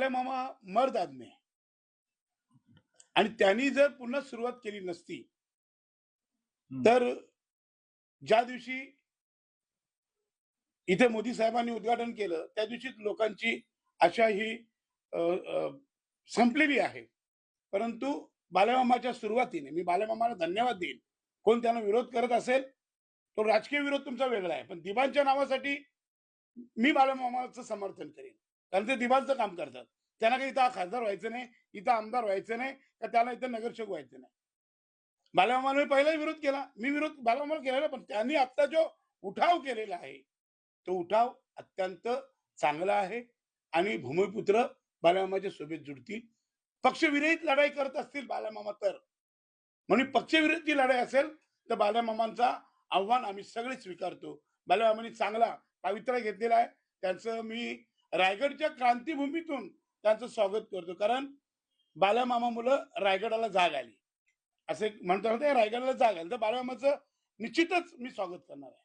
बालेमामा मर्द आदमी आहे आणि त्यांनी जर पुन्हा सुरुवात केली नसती तर ज्या दिवशी इथे मोदी साहेबांनी उद्घाटन केलं त्या दिवशी लोकांची आशा ही संपलेली आहे. परंतु बालेमामाच्या सुरुवातीने मी बालेमामाला धन्यवाद देईन. कोण त्यांना विरोध करत असेल तो राजकीय विरोध तुमचा वेगळा आहे, पण दिबांच्या नावासाठी मी बालेमामाचं समर्थन करेन. कारण ते दिबांचं काम करतात. त्यांना काही इथं खासदार व्हायचं नाही, इथं आमदार व्हायचं नाही, का त्याला इथं नगरसेवक व्हायचं नाही. बालेमामाने पहिलाही विरोध केला, मी विरोध बालेमामाला केलेला, पण त्यांनी आता जो उठाव केलेला आहे तो उठाव अत्यंत चांगला आहे आणि भूमिपुत्र बालेमामाच्या सोबत जुडतील. पक्षविरहित लढाई करत असतील बालेमामा तर, म्हणून पक्षविरहित जी लढाई असेल तर बालेमामांचा आव्हान आम्ही सगळे स्वीकारतो. बालेमामांनी चांगला पवित्रा घेतलेला आहे. त्यांचं मी रायगडच्या क्रांतीभूमीतून त्यांचं स्वागत करतो. कारण बालेमामामुळं रायगडाला जाग आली. असे म्हणतात रायगडाला जाग आली, तर बालेमामाचं निश्चितच मी स्वागत करणार आहे.